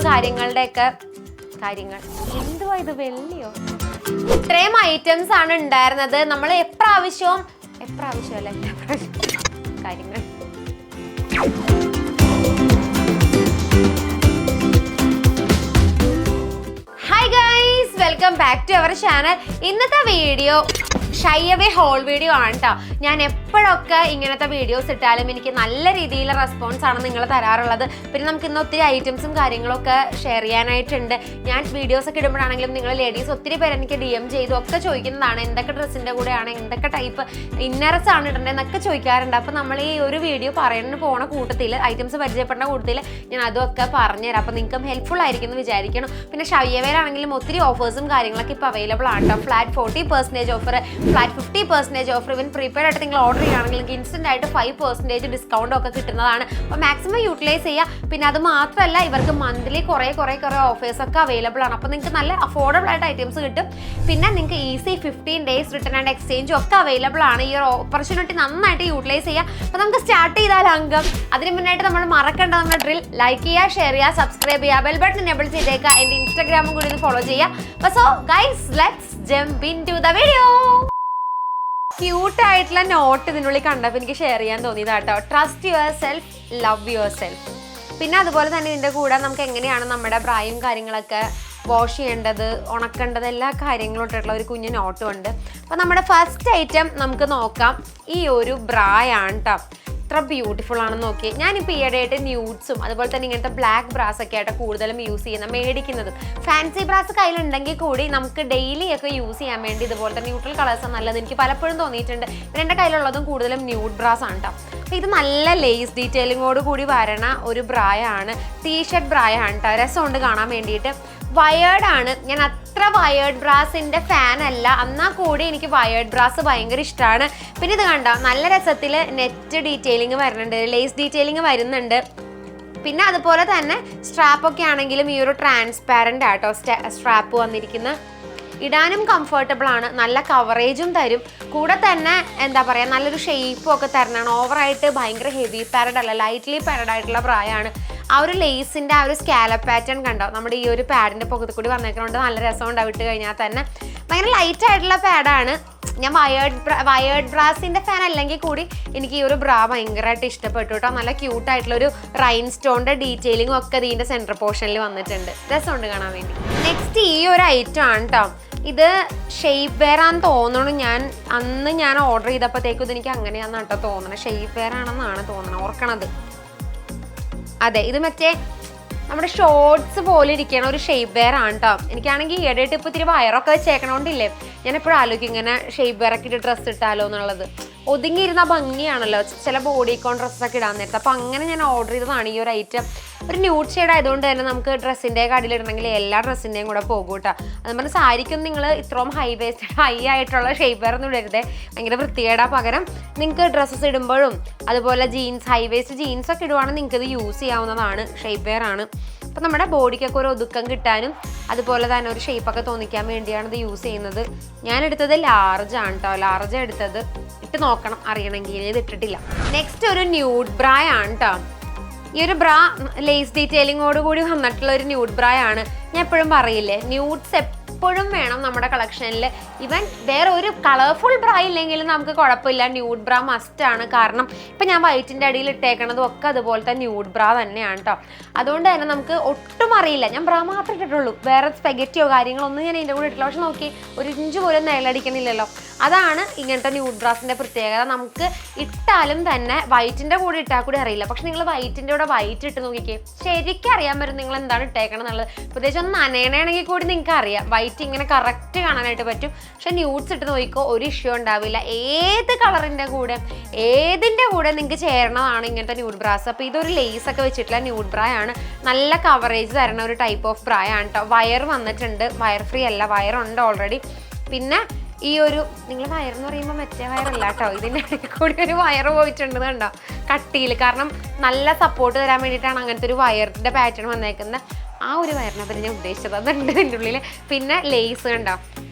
കാര്യങ്ങളുടെയൊക്കെ കാര്യങ്ങൾ. എന്തുവാ ഇത്, വെള്ളിയോ? ഇത്രയും ഐറ്റംസ് ആണ് ഉണ്ടായിരുന്നത്. നമ്മൾ എപ്രാവശ്യവും അല്ല കാര്യങ്ങൾ. Hi guys, welcome back to our channel. ഇന്നത്തെ വീഡിയോ ഷൈവേ ഹോൾ വീഡിയോ ആണ് കേട്ടോ. ഞാൻ എപ്പോഴൊക്കെ ഇങ്ങനത്തെ വീഡിയോസ് ഇട്ടാലും എനിക്ക് നല്ല രീതിയിലുള്ള റെസ്പോൺസ് ആണ് നിങ്ങൾ തരാറുള്ളത്. പിന്നെ നമുക്ക് ഇന്ന് ഒത്തിരി ഐറ്റംസും കാര്യങ്ങളൊക്കെ ഷെയർ ചെയ്യാനായിട്ടുണ്ട്. ഞാൻ വീഡിയോസ് ഒക്കെ ഇടുമ്പോഴാണെങ്കിലും നിങ്ങൾ ലേഡീസ് ഒത്തിരി പേര് എനിക്ക് DM ചെയ്തു ഒക്കെ ചോദിക്കുന്നതാണ് എന്തൊക്കെ ഡ്രസ്സിൻ്റെ കൂടെയാണ്, എന്തൊക്കെ ടൈപ്പ് ഇന്നർസ് ആണ് ഇടേണ്ടത് എന്നൊക്കെ ചോദിക്കാറുണ്ട്. അപ്പോൾ നമ്മൾ ഈ ഒരു വീഡിയോ പറയുന്ന പോണ കൂട്ടത്തിൽ, ഐറ്റംസ് പരിചയപ്പെടുന്ന കൂട്ടത്തിൽ ഞാൻ അതൊക്കെ പറഞ്ഞുതരാം. അപ്പോൾ നിങ്ങൾക്കും ഹെൽപ്ഫുൾ ആയിരിക്കും എന്ന് വിചാരിക്കണം. പിന്നെ ഷൈവയിലാണെങ്കിലും ഒത്തിരി ഓഫേഴ്സും കാര്യങ്ങളൊക്കെ ഇപ്പോൾ അവൈലബിൾ ആണ് കേട്ടോ. Flat 40% offer, flat 50% offer. ഇവൻ പ്രീപെയ്ഡ് ആയിട്ട് നിങ്ങൾ ഓർഡർ ചെയ്യുകയാണെങ്കിൽ നിങ്ങൾക്ക് ഇൻസ്റ്റന്റ് ആയിട്ട് 5% ഡിസ്കൗണ്ട് ഒക്കെ കിട്ടുന്നതാണ്. അപ്പോൾ മാക്സിമം യൂട്ടിലൈസ് ചെയ്യുക. പിന്നെ അത് മാത്രമല്ല, ഇവർക്ക് മന്ത്ലി കുറേ ഓഫേഴ്സ് ഒക്കെ അവൈലബിൾ ആണ്. അപ്പോൾ നിങ്ങൾക്ക് നല്ല അഫോർഡബിൾ ആയിട്ട് ഐറ്റംസ് കിട്ടും. പിന്നെ നിങ്ങൾക്ക് ഈസി 15 days റിട്ടേൺ ആൻഡ് എക്സ്ചേഞ്ചും ഒക്കെ അവൈലബിൾ ആണ്. ഈ ഒരു ഓപ്പർച്യൂണിറ്റി നന്നായിട്ട് യൂട്ടിലൈസ് ചെയ്യുക. അപ്പോൾ നമുക്ക് സ്റ്റാർട്ട് ചെയ്താൽ അംഗം. അതിന് മുന്നായിട്ട് നമ്മൾ മറക്കേണ്ട നമ്മുടെ ഡ്രിൽ ലൈക്ക് ചെയ്യുക, ഷെയർ ചെയ്യുക, സബ്സ്ക്രൈബ് ചെയ്യുക, ബെൽ ബട്ടൺ എനേബിൾ ചെയ്തേക്കുക. എൻ്റെ ഇൻസ്റ്റാഗ്രാമും കൂടി ഒന്ന് ഫോളോ ചെയ്യുക. അപ്പോൾ so guys, let's jump into the video. ക്യൂട്ടായിട്ടുള്ള നോട്ട് ഇതിനുള്ളിൽ കണ്ടപ്പോൾ എനിക്ക് ഷെയർ ചെയ്യാൻ തോന്നിയതാട്ടോ. Trust yourself, love yourself. പിന്നെ അതുപോലെ തന്നെ ഇതിൻ്റെ കൂടെ നമുക്ക് എങ്ങനെയാണ് നമ്മുടെ ബ്രായും കാര്യങ്ങളൊക്കെ വാഷ് ചെയ്യേണ്ടത്, ഉണക്കേണ്ടത്, എല്ലാ കാര്യങ്ങളും ഇട്ടിട്ടുള്ള ഒരു കുഞ്ഞു നോട്ടും ഉണ്ട്. അപ്പോൾ നമ്മുടെ ഫസ്റ്റ് ഐറ്റം നമുക്ക് നോക്കാം. ഈ ഒരു ബ്രായാണ് കേട്ടോ. എത്ര ബ്യൂട്ടിഫുൾ ആണെന്ന് നോക്കി. ഞാനിപ്പോൾ ഈയിടെയായിട്ട് ന്യൂഡ്സും അതുപോലെ തന്നെ ഇങ്ങനത്തെ ബ്ലാക്ക് ബ്രാസ് ഒക്കെ ആയിട്ട് കൂടുതലും യൂസ് ചെയ്യുന്നത്, മേടിക്കുന്നതും. ഫാൻസി ബ്രാസ് കയ്യിലുണ്ടെങ്കിൽ കൂടി നമുക്ക് ഡെയിലി ഒക്കെ യൂസ് ചെയ്യാൻ വേണ്ടി ഇതുപോലത്തെ ന്യൂട്രൽ കളേഴ്സാണ് നല്ലത്. എനിക്ക് പലപ്പോഴും തോന്നിയിട്ടുണ്ട്. പിന്നെ എൻ്റെ കയ്യിലുള്ളതും കൂടുതലും ന്യൂഡ് ബ്രാസ് ആണ് കേട്ടോ. അപ്പോൾ ഇത് നല്ല ലേസ് ഡീറ്റെയിലിങ്ങോട് കൂടി വരണ ഒരു ബ്രായാണ്. ടീഷർട്ട് ബ്രായാണ് കേട്ടോ. രസമുണ്ട് കാണാൻ വേണ്ടിയിട്ട്. വയേർഡാണ്. ഞാൻ അത്ര വയേർഡ് ബ്രാസിൻ്റെ ഫാൻ അല്ല, എന്നാൽ കൂടി എനിക്ക് വയേർഡ് ബ്രാസ് ഭയങ്കര ഇഷ്ടമാണ്. പിന്നെ ഇത് കണ്ടോ, നല്ല രസത്തിൽ നെറ്റ് ഡീറ്റെയിലിങ് വരുന്നുണ്ട്, ലേസ് ഡീറ്റെയിലിങ് വരുന്നുണ്ട്. പിന്നെ അതുപോലെ തന്നെ സ്ട്രാപ്പൊക്കെ ആണെങ്കിലും ഈ ഒരു ട്രാൻസ്പാരൻ്റ് ആട്ടോ സ്ട്രാപ്പ് വന്നിരിക്കുന്ന. ഇടാനും കംഫർട്ടബിൾ ആണ്, നല്ല കവറേജും തരും. കൂടെ തന്നെ എന്താ പറയുക, നല്ലൊരു ഷേപ്പും ഒക്കെ തരണമാണ്. ഓവറായിട്ട് ഭയങ്കര ഹെവി പാരഡ് അല്ല, ലൈറ്റ്ലി പാരഡ് ആയിട്ടുള്ള ബ്രായാണ്. ആ ഒരു ലേസിൻ്റെ ആ ഒരു സ്കാലപ്പ് പാറ്റേൺ കണ്ടോ, നമ്മുടെ ഈ ഒരു പാഡിൻ്റെ പുറത്ത് കൂടി വന്നേക്കുന്നതുകൊണ്ട് നല്ല രസമുണ്ടാവും ഇട്ട് കഴിഞ്ഞാൽ തന്നെ. ഭയങ്കര ലൈറ്റ് ആയിട്ടുള്ള പാഡാണ്. ഞാൻ വയേർഡ് ബ്രാസിൻ്റെ ഫാൻ അല്ലെങ്കിൽ കൂടി എനിക്ക് ഈ ഒരു ബ്രാ ഭയങ്കരമായിട്ട് ഇഷ്ടപ്പെട്ടു കേട്ടോ. നല്ല ക്യൂട്ടായിട്ടുള്ളൊരു റൈൻ സ്റ്റോണിൻ്റെ ഡീറ്റെയിലിങ്ങും ഒക്കെ ഇതിൻ്റെ സെൻറ്റർ പോർഷനിൽ വന്നിട്ടുണ്ട്. രസമുണ്ട് കാണാൻ വേണ്ടി. നെക്സ്റ്റ് ഈ ഒരു ഐറ്റം ആണ് കേട്ടോ. ഇത് ഷേപ്പ് വെയർ ആണെന്ന് തോന്നുന്നു. അന്ന് ഞാൻ ഓർഡർ ചെയ്തപ്പോഴത്തേക്കും ഇതെനിക്ക് അങ്ങനെയാണെന്ന് കേട്ടോ തോന്നണത്. ഷേപ്പ് വെയർ ആണെന്നാണ് തോന്നണത്, ഓർക്കണത്. അതെ, ഇത് മറ്റേ നമ്മുടെ ഷോർട്സ് പോലെ ഇരിക്കണ ഒരു ഷേപ്പ് വെയർ ആണ് കേട്ടോ. എനിക്കാണെങ്കിൽ ഈയിടെയായിട്ട് ഇപ്പോൾ ഇത്തിരി വയറൊക്കെ വെച്ചേക്കണോണ്ടില്ലേ, ഞാൻ എപ്പോഴും ആലോചിക്കും ഇങ്ങനെ ഷേപ്പ് വെയർ ഒക്കെ ഇട്ട് ഡ്രസ്സ് ഇട്ടാലോ എന്നുള്ളത്. ഒതുങ്ങിയിരുന്ന ഭംഗിയാണല്ലോ ചില ബോഡിക്കോൺ ഡ്രസ്സൊക്കെ ഇടാൻ നേരത്തെ. അപ്പോൾ അങ്ങനെ ഞാൻ ഓർഡർ ചെയ്തതാണ് ഈ ഒരു ഐറ്റം. ഒരു ന്യൂഡ് ഷെയ്ഡ് ആയതുകൊണ്ട് തന്നെ നമുക്ക് ഡ്രസ്സിൻ്റെ കടിയിലിടണമെങ്കിൽ എല്ലാ ഡ്രസ്സിൻ്റെയും കൂടെ പോകും കേട്ടോ. അത് പറഞ്ഞാൽ സാരിക്കും നിങ്ങൾ ഇത്രയും ഹൈ ആയിട്ടുള്ള ഷേപ്പ് വെയർ ഒന്നും ഇടരുതേ, ഭയങ്കര വൃത്തികേടാ. പകരം നിങ്ങൾക്ക് ഡ്രസ്സസ് ഇടുമ്പോഴും അതുപോലെ ജീൻസ്, ഹൈ വേസ്റ്റ് ജീൻസൊക്കെ ഇടുവാണെങ്കിൽ നിങ്ങൾക്ക് ഇത് യൂസ് ചെയ്യാവുന്നതാണ്. ഷേപ്പ് വെയർ ആണ്. അപ്പോൾ നമ്മുടെ ബോഡിക്കൊക്കെ ഒരു ഒതുക്കം കിട്ടാനും അതുപോലെ തന്നെ ഒരു ഷേപ്പൊക്കെ തോന്നിക്കാൻ വേണ്ടിയാണ് ഇത് യൂസ് ചെയ്യുന്നത്. ഞാൻ എടുത്തത് ലാർജ് ആണ് കേട്ടോ. ലാർജ് എടുത്തത്, ഇട്ട് നോക്കണം അറിയണമെങ്കിൽ. ഇത് ഇട്ടിട്ടില്ല. നെക്സ്റ്റ് ഒരു ന്യൂഡ് ബ്രായാണ് കേട്ടോ. ഈ ഒരു ബ്രാ ലേസ് ഡീറ്റെയിലിങ്ങോട് കൂടി വന്നിട്ടുള്ള ഒരു ന്യൂഡ് ബ്രായാണ്. ഞാൻ എപ്പോഴും പറയില്ലേ, ന്യൂഡ്സ് എപ്പോഴും വേണം നമ്മുടെ കളക്ഷനിൽ. ഇവൻ വേറെ ഒരു കളർഫുൾ ബ്രാ ഇല്ലെങ്കിലും നമുക്ക് കുഴപ്പമില്ല, ന്യൂഡ് ബ്രാ മസ്റ്റാണ്. കാരണം ഇപ്പം ഞാൻ വൈറ്റിൻ്റെ അടിയിൽ ഇട്ടേക്കണതും ഒക്കെ അതുപോലത്തെ ന്യൂഡ് ബ്രാ തന്നെയാണ് കേട്ടോ. അതുകൊണ്ട് തന്നെ നമുക്ക് ഒട്ടും അറിയില്ല. ഞാൻ ബ്രാ മാത്രമേ ഇട്ടിട്ടുള്ളൂ, വേറെ സ്പെഗറ്റിയോ കാര്യങ്ങളൊന്നും ഞാൻ ഇതിൻ്റെ കൂടെ ഇട്ടില്ല. പക്ഷെ നോക്കി, ഒരു ഇഞ്ച് പോലും നിഴലടിക്കണില്ലല്ലോ. അതാണ് ഇങ്ങനത്തെ ന്യൂഡ് ബ്രാസിൻ്റെ പ്രത്യേകത. നമുക്ക് ഇട്ടാലും തന്നെ വൈറ്റിൻ്റെ കൂടെ ഇട്ടാൽ കൂടി അറിയില്ല. പക്ഷെ നിങ്ങൾ വൈറ്റിൻ്റെ കൂടെ വൈറ്റ് ഇട്ട് നോക്കിക്കേ, ശരിക്കും അറിയാൻ പറ്റും നിങ്ങൾ എന്താണ് ഇട്ടേക്കണം എന്നുള്ളത്. പ്രത്യേകിച്ച് ഒന്ന് നനയണമെങ്കിൽ കൂടി നിങ്ങൾക്ക് അറിയാം. വൈറ്റ് ഇങ്ങനെ കറക്റ്റ് കാണാനായിട്ട് പറ്റും. പക്ഷെ ന്യൂഡ്സ് ഇട്ട് നോക്കിക്കോ, ഒരു ഇഷ്യൂ ഉണ്ടാവില്ല. ഏത് കളറിൻ്റെ കൂടെ ഏതിൻ്റെ കൂടെ നിങ്ങൾക്ക് ചേരണതാണ് ഇങ്ങനത്തെ ന്യൂഡ് ബ്രാസ്. അപ്പോൾ ഇതൊരു ലേസൊക്കെ വെച്ചിട്ടുള്ള ന്യൂഡ് ബ്രായാണ്. നല്ല കവറേജ് തരണ ഒരു ടൈപ്പ് ഓഫ് ബ്രായാണ് കേട്ടോ. വയർ വന്നിട്ടുണ്ട്, വയർ ഫ്രീ അല്ല, വയറുണ്ട് ഓൾറെഡി. പിന്നെ ഈ ഒരു, നിങ്ങൾ വയറെന്ന് പറയുമ്പോൾ മറ്റേ വയറല്ല കേട്ടോ, ഇതിൻ്റെ ഇടയ്ക്ക് കൂടി ഒരു വയർ പോയിട്ടുണ്ട് കണ്ടോ, കട്ടിയിൽ. കാരണം നല്ല സപ്പോർട്ട് തരാൻ വേണ്ടിയിട്ടാണ് അങ്ങനത്തെ ഒരു വയറിൻ്റെ പാറ്റേൺ വന്നേക്കുന്നത്. ആ ഒരു വയറിനെ പറ്റി ഞാൻ ഉദ്ദേശിച്ചത് അതുണ്ട് ഇതിൻ്റെ ഉള്ളിൽ. പിന്നെ ലേസ് കണ്ടോ,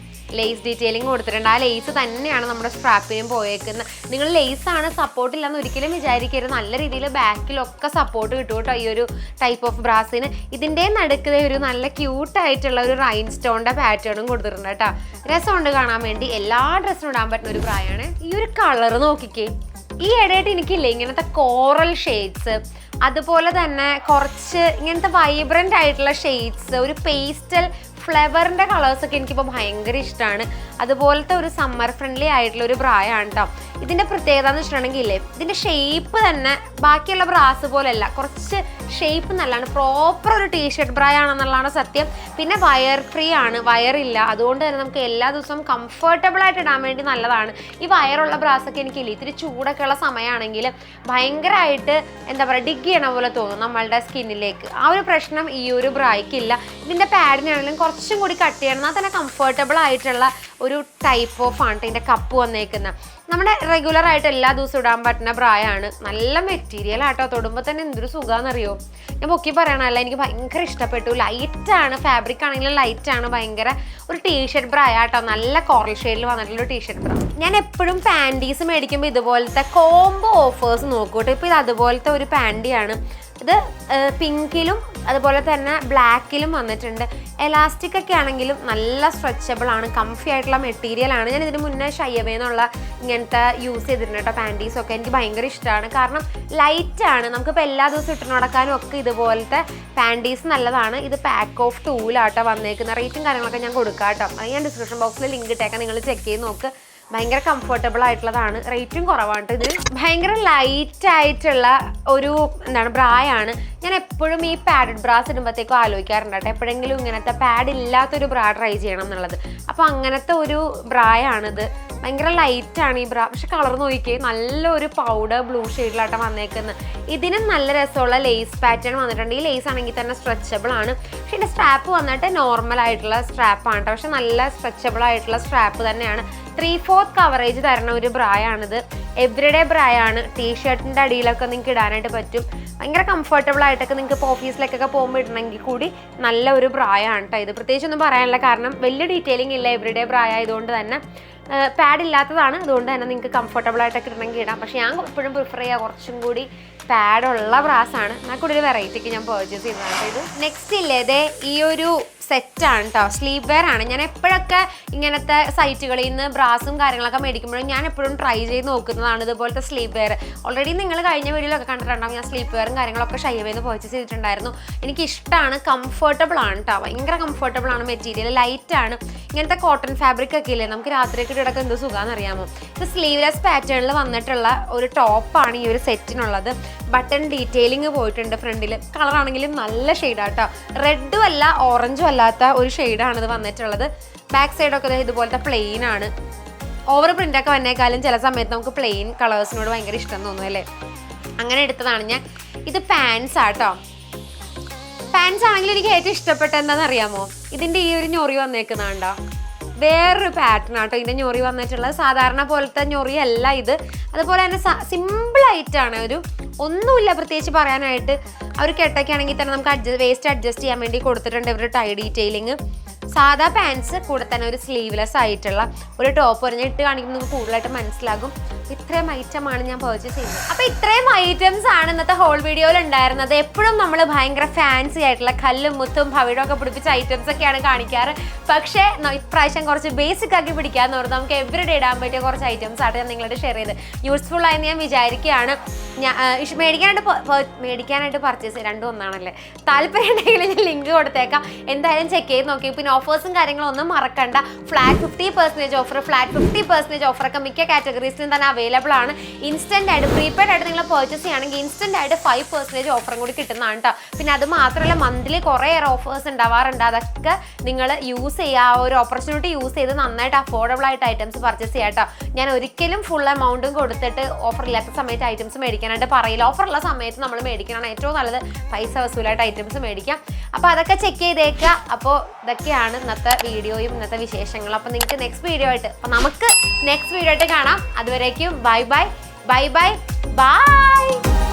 ലേസ് ഡീറ്റെയിലിംഗ് കൊടുത്തിട്ടുണ്ട്. ആ ലേസ് തന്നെയാണ് നമ്മുടെ സ്ട്രാപ്പിനും പോയേക്കുന്നത്. നിങ്ങൾ ലേസാണ് സപ്പോർട്ട് ഇല്ലെന്ന് ഒരിക്കലും വിചാരിക്കരുത്. നല്ല രീതിയിൽ ബാക്കിലൊക്കെ സപ്പോർട്ട് കിട്ടും കേട്ടോ ഈ ഒരു ടൈപ്പ് ഓഫ് ബ്രാസിന്. ഇതിൻ്റെ നടുക്കതേ ഒരു നല്ല ക്യൂട്ടായിട്ടുള്ള ഒരു റൈൻ സ്റ്റോണിൻ്റെ പാറ്റേണും കൊടുത്തിട്ടുണ്ട് കേട്ടോ. രസമുണ്ട് കാണാൻ വേണ്ടി. എല്ലാ ഡ്രസ്സിനും ഇടാൻ പറ്റുന്ന ഒരു പ്രായമാണ്. ഈ ഒരു കളർ നോക്കിക്കേ. ഈ ഇടയായിട്ട് എനിക്കില്ലേ ഇങ്ങനത്തെ കോറൽ ഷെയ്ഡ്സ്, അതുപോലെ തന്നെ കുറച്ച് ഇങ്ങനത്തെ വൈബ്രൻ്റ് ആയിട്ടുള്ള ഷെയ്ഡ്സ്, ഒരു പേസ്റ്റൽ ഫ്ലവറിൻ്റെ കളേഴ്സൊക്കെ എനിക്കിപ്പോൾ ഭയങ്കര ഇഷ്ടമാണ്. അതുപോലത്തെ ഒരു സമ്മർ ഫ്രണ്ട്ലി ആയിട്ടുള്ള ഒരു ബ്രായാണ് കേട്ടോ. ഇതിൻ്റെ പ്രത്യേകത എന്ന് വെച്ചിട്ടുണ്ടെങ്കിൽ ഇല്ലേ ഇതിൻ്റെ ഷേപ്പ് തന്നെ ബാക്കിയുള്ള ബ്രാസ് പോലെയല്ല, കുറച്ച് ഷേപ്പ് നല്ലതാണ്. പ്രോപ്പർ ഒരു ടീഷർട്ട് ബ്രായാണെന്നുള്ളതാണ് സത്യം. പിന്നെ വയർ ഫ്രീ ആണ്, വയറില്ല. അതുകൊണ്ട് തന്നെ നമുക്ക് എല്ലാ ദിവസവും കംഫർട്ടബിൾ ആയിട്ട് ഇടാൻ വേണ്ടി നല്ലതാണ്. ഈ വയറുള്ള ബ്രാസൊക്കെ എനിക്കില്ല ഇത്തിരി ചൂടൊക്കെ ഉള്ള സമയമാണെങ്കിൽ ഭയങ്കരമായിട്ട് എന്താ പറയുക ഡിഗ് ചെയ്യണ പോലെ തോന്നും നമ്മളുടെ സ്കിന്നിലേക്ക്. ആ ഒരു പ്രശ്നം ഈ ഒരു ബ്രായ്ക്കില്ല. ഇതിൻ്റെ പാഡിനാണെങ്കിലും കുറച്ചും കൂടി കട്ട് ചെയ്യണം, എന്നാൽ തന്നെ കംഫർട്ടബിൾ ആയിട്ടുള്ള ഒരു ടൈപ്പ് ഓഫ് ആണ് ഇതിൻ്റെ കപ്പ് വന്നേക്കുന്നത്. നമ്മുടെ റെഗുലർ ആയിട്ട് എല്ലാ ദിവസവും ഇടാൻ പറ്റുന്ന ബ്രായാണ്. നല്ല മെറ്റീരിയൽ ആട്ടോ, തൊടുമ്പോൾ തന്നെ എന്തൊരു സുഖമാണെന്നറിയോ. ഞാൻ പൊക്കി പറയണല്ല, എനിക്ക് ഭയങ്കര ഇഷ്ടപ്പെട്ടു. ലൈറ്റാണ്, ഫാബ്രിക് ആണെങ്കിലും ലൈറ്റാണ്. ഭയങ്കര ഒരു ടീഷർട്ട് ബ്രാ ആട്ടോ, നല്ല കോറൽ ഷെയ്ഡിൽ വന്നിട്ടുള്ള ഒരു ടീഷർട്ട് ബ്രാ. ഞാൻ എപ്പോഴും പാൻറ്റീസ് മേടിക്കുമ്പോൾ ഇതുപോലത്തെ കോംബോ ഓഫേഴ്സ് നോക്കൂട്ടോ. ഇപ്പോൾ ഇത് അതുപോലത്തെ ഒരു പാൻറ്റിയാണ്. ഇത് പിങ്കിലും അതുപോലെ തന്നെ ബ്ലാക്കിലും വന്നിട്ടുണ്ട്. എലാസ്റ്റിക് ഒക്കെ ആണെങ്കിലും നല്ല സ്ട്രെച്ചബിൾ ആണ്, കംഫി ആയിട്ടുള്ള മെറ്റീരിയൽ ആണ്. ഞാൻ ഇതിന് മുന്നേ ഷൈവേ എന്നുള്ള ഇങ്ങനത്തെ യൂസ് ചെയ്തിട്ടുണ്ട് കേട്ടോ. പാൻറ്റീസൊക്കെ എനിക്ക് ഭയങ്കര ഇഷ്ടമാണ്, കാരണം ലൈറ്റാണ്. നമുക്കിപ്പോൾ എല്ലാ ദിവസവും ഇട്ട് നടക്കാനും ഒക്കെ ഇതുപോലത്തെ പാൻറ്റീസ് നല്ലതാണ്. ഇത് പാക്ക് ഓഫ് 2-ലാട്ടോ വന്നേക്കുന്ന. റേറ്റും കാര്യങ്ങളൊക്കെ ഞാൻ കൊടുക്കാം കേട്ടോ. അത് ഞാൻ ഡിസ്ക്രിപ്ഷൻ ബോക്സിൽ ലിങ്ക് ഇട്ടേക്കാം, നിങ്ങൾ ചെക്ക് ചെയ്ത് നോക്ക്. ഭയങ്കര കംഫർട്ടബിൾ ആയിട്ടുള്ളതാണ്, റേറ്റും കുറവാണ്. ഇത് ഭയങ്കര ലൈറ്റ് ആയിട്ടുള്ള ഒരു എന്താണ് ബ്രായാണ്. ഞാൻ എപ്പോഴും ഈ പാഡഡ് ബ്രാസ് ഇടുമ്പോഴത്തേക്കും ആലോചിക്കാറുണ്ട് കേട്ടോ, എപ്പോഴെങ്കിലും ഇങ്ങനത്തെ പാഡ് ഇല്ലാത്തൊരു ബ്രാ ട്രൈ ചെയ്യണം എന്നുള്ളത്. അപ്പോൾ അങ്ങനത്തെ ഒരു ബ്രായാണിത്. ഭയങ്കര ലൈറ്റാണ് ഈ ബ്രാ, പക്ഷെ കളർ നോക്കിക്കേ നല്ലൊരു പൗഡർ ബ്ലൂ ഷെയ്ഡിലായിട്ട് വന്നേക്കുന്നത്. ഇതിനും നല്ല രസമുള്ള ലേസ് പാറ്റേൺ വന്നിട്ടുണ്ട്. ഈ ലേസ് ആണെങ്കിൽ തന്നെ സ്ട്രെച്ചബിൾ ആണ്, പക്ഷെ ഇതിൻ്റെ സ്ട്രാപ്പ് വന്നിട്ട് നോർമൽ ആയിട്ടുള്ള സ്ട്രാപ്പാണ് കേട്ടോ. പക്ഷെ നല്ല സ്ട്രെച്ചബിൾ ആയിട്ടുള്ള സ്ട്രാപ്പ് തന്നെയാണ്. 3/4 കവറേജ് തരുന്ന ഒരു ബ്രായാണിത്. എവറിഡേ ബ്രായാണ്. ടീഷർട്ടിൻ്റെ അടിയിലൊക്കെ നിങ്ങൾക്ക് ഇടാനായിട്ട് പറ്റും. ഭയങ്കര കംഫർട്ടബിൾ ആയിട്ടൊക്കെ നിങ്ങൾക്ക് ഇപ്പോൾ ഓഫീസിലേക്കൊക്കെ പോകുമ്പോൾ ഇടണമെങ്കിൽ കൂടി നല്ല ഒരു ബ്രായാണ് കേട്ടോ ഇത്. പ്രത്യേകിച്ചൊന്നും പറയാനില്ല, കാരണം വലിയ ഡീറ്റെയിലിംഗ് ഇല്ല. എവറിഡേ ബ്രായ ആയതുകൊണ്ട് തന്നെ പാഡ് ഇല്ലാത്തതാണ്. അതുകൊണ്ട് തന്നെ നിങ്ങൾക്ക് കംഫർട്ടബിൾ ആയിട്ടൊക്കെ ഇടണമെങ്കിൽ ഇടാം. പക്ഷേ ഞാൻ എപ്പോഴും പ്രിഫർ ചെയ്യുക കുറച്ചും കൂടി പാഡുള്ള ബ്രാസാണ്. എന്നാൽ കൂടി ഒരു വെറൈറ്റിക്ക് ഞാൻ പർച്ചേസ് ചെയ്തതാണ് ഇത്. നെക്സ്റ്റ് ഇല്ലേ ഇതേ ഈ ഒരു സെറ്റാണ് കേട്ടോ, സ്ലീവ് വെയർ ആണ്. ഞാൻ എപ്പോഴൊക്കെ ഇങ്ങനത്തെ സൈറ്റുകളിൽ നിന്ന് ബ്രാസും കാര്യങ്ങളൊക്കെ മേടിക്കുമ്പോഴും ഞാൻ എപ്പോഴും ട്രൈ ചെയ്ത് നോക്കുന്നതാണ് ഇതുപോലത്തെ സ്ലീവ് വെയർ. ഓൾറെഡി നിങ്ങൾ കഴിഞ്ഞ വീഡിയോയിലൊക്കെ കണ്ടിട്ടുണ്ടാവും, ഞാൻ സ്ലീവ് വെയറും കാര്യങ്ങളൊക്കെ ഷൈവയിൽ നിന്ന് പർച്ചേസ് ചെയ്തിട്ടുണ്ടായിരുന്നു. എനിക്കിഷ്ടമാണ്, കംഫർട്ടബിൾ ആണ് കേട്ടോ, ഭയങ്കര കംഫർട്ടബിൾ ആണ്. മെറ്റീരിയൽ ലൈറ്റാണ്. ഇങ്ങനത്തെ കോട്ടൺ ഫാബ്രിക് ഒക്കെ ഇല്ലേ, നമുക്ക് രാത്രിയൊക്കെ ഇടയ്ക്ക് എന്ത് സുഖമാണെന്ന് അറിയാമോ. ഇത് സ്ലീവ്ലെസ് പാറ്റേണിൽ വന്നിട്ടുള്ള ഒരു ടോപ്പാണ് ഈ ഒരു സെറ്റിനുള്ളത്. ബട്ടൺ ഡീറ്റെയിലിംഗ് പോയിട്ടുണ്ട് ഫ്രണ്ടിൽ. കളറാണെങ്കിലും നല്ല ഷെയ്ഡാട്ടോ, റെഡും അല്ല ഓറഞ്ചും അല്ലാത്ത ഒരു ഷെയ്ഡാണ് ഇത് വന്നിട്ടുള്ളത്. ബാക്ക് സൈഡൊക്കെ ഇതുപോലത്തെ പ്ലെയിൻ ആണ്. ഓവർ പ്രിൻ്റൊക്കെ വന്നേക്കാളും ചില സമയത്ത് നമുക്ക് പ്ലെയിൻ കളേഴ്സിനോട് ഭയങ്കര ഇഷ്ടം തോന്നും അല്ലേ, അങ്ങനെ എടുത്തതാണ് ഞാൻ. ഇത് പാൻസ് ആട്ടോ. പാൻസ് ആണെങ്കിൽ എനിക്ക് ഏറ്റവും ഇഷ്ടപ്പെട്ട എന്താണെന്ന് അറിയാമോ, ഇതിൻ്റെ ഈ ഒരു ഞൊറി വന്നേക്കുന്നതാണ്ടോ, വേറൊരു പാറ്റേൺ ആട്ടോ ഇതിൻ്റെ ഞൊറി വന്നിട്ടുള്ളത്. സാധാരണ പോലത്തെ ഞൊറി അല്ല ഇത്. അതുപോലെ തന്നെ സിമ്പിളായിട്ടാണ്, ഒന്നുമില്ല പ്രത്യേകിച്ച് പറയാനായിട്ട്. ആ ഒരു കെട്ടൊക്കെയാണെങ്കിൽ തന്നെ നമുക്ക് വേസ്റ്റ് അഡ്ജസ്റ്റ് ചെയ്യാൻ വേണ്ടി കൊടുത്തിട്ടുണ്ട് ഇവർ ടൈ ഡീറ്റെയിലിങ്. സാധാ പാൻസ് കൂടെ തന്നെ ഒരു സ്ലീവ്ലെസ് ആയിട്ടുള്ള ഒരു ടോപ്പ് പറഞ്ഞാൽ ഇട്ട് കാണിക്കുമ്പോൾ നിങ്ങൾക്ക് കൂടുതലായിട്ട് മനസ്സിലാകും. ഇത്രയും ഐറ്റമാണ് ഞാൻ പർച്ചേസ് ചെയ്യുന്നത്. അപ്പോൾ ഇത്രയും ഐറ്റംസ് ആണ് ഇന്നത്തെ ഹോൾ വീഡിയോയിൽ ഉണ്ടായിരുന്നത്. എപ്പോഴും നമ്മൾ ഭയങ്കര ഫാൻസി ആയിട്ടുള്ള കല്ലും മുത്തും ഭവിടം ഒക്കെ പിടിപ്പിച്ച ഐറ്റംസ് ഒക്കെയാണ് കാണിക്കാറ്. പക്ഷേ ഇപ്രാവശ്യം കുറച്ച് ബേസിക് ആക്കി പിടിക്കാന്ന് പറഞ്ഞാൽ നമുക്ക് എവറിഡേ ഇടാൻ പറ്റിയ കുറച്ച് ഐറ്റംസ് ആയിട്ട് ഞാൻ നിങ്ങളോട് ഷെയർ ചെയ്ത് യൂസ്ഫുൾ ആയെന്ന് ഞാൻ വിചാരിക്കുകയാണ്. മേടിക്കാനായിട്ട് പർച്ചേസ് രണ്ടും ഒന്നാണല്ലേ, താല്പര്യം ഉണ്ടെങ്കിൽ ഞാൻ ലിങ്ക് കൊടുത്തേക്കാം, എന്തായാലും ചെക്ക് ചെയ്ത് നോക്കി. പിന്നെ ഓഫേഴ്സും കാര്യങ്ങളൊന്നും മറക്കണ്ട. ഫ്ലാറ്റ് 50% ഓഫർ, ഫ്ലാറ്റ് 50% ഓഫറൊക്കെ മിക്ക കാറ്റഗറീസിലും തന്നെ അവൈലബിൾ ആണ്. ഇൻസ്റ്റന്റ് ആയിട്ട് പ്രീപെയ്ഡ് ആയിട്ട് നിങ്ങൾ പർച്ചേസ് ചെയ്യുകയാണെങ്കിൽ ഇൻസ്റ്റന്റ് ആയിട്ട് 5% ഓഫറും കൂടി കിട്ടുന്നതാണ് കേട്ടോ. പിന്നെ അത് മാത്രമല്ല മന്ത്ലി കുറേയേറെ ഓഫേഴ്സ് ഉണ്ടാവാറുണ്ട്. അതൊക്കെ നിങ്ങൾ യൂസ് ചെയ്യുക, ആ ഒരു ഓപ്പർച്യൂണിറ്റി യൂസ് ചെയ്ത് നന്നായിട്ട് അഫോർഡബിൾ ആയിട്ട് ഐറ്റംസ് പർച്ചേസ് ചെയ്യാം കേട്ടോ. ഞാൻ ഒരിക്കലും ഫുൾ എമൗണ്ടും കൊടുത്തിട്ട് ഓഫർ ഇല്ലാത്ത സമയത്ത് ഐറ്റംസ് മേടിക്കാനായിട്ട് പറയില്ല. ഓഫറുള്ള സമയത്ത് നമ്മൾ മേടിക്കാനാണ് ഏറ്റവും നല്ലത്, പൈസ വസൂലായിട്ട് ഐറ്റംസ് മേടിക്കാം. അപ്പോൾ അതൊക്കെ ചെക്ക് ചെയ്തേക്കുക. അപ്പോൾ ഇതൊക്കെയാണ് ഇന്നത്തെ വീഡിയോയും ഇന്നത്തെ വിശേഷങ്ങളും. അപ്പോൾ നിങ്ങൾക്ക് നെക്സ്റ്റ് വീഡിയോ ആയിട്ട്, അപ്പോൾ നമുക്ക് നെക്സ്റ്റ് വീഡിയോ ആയിട്ട് കാണാം. അതുവരേക്കും bye bye bye bye bye.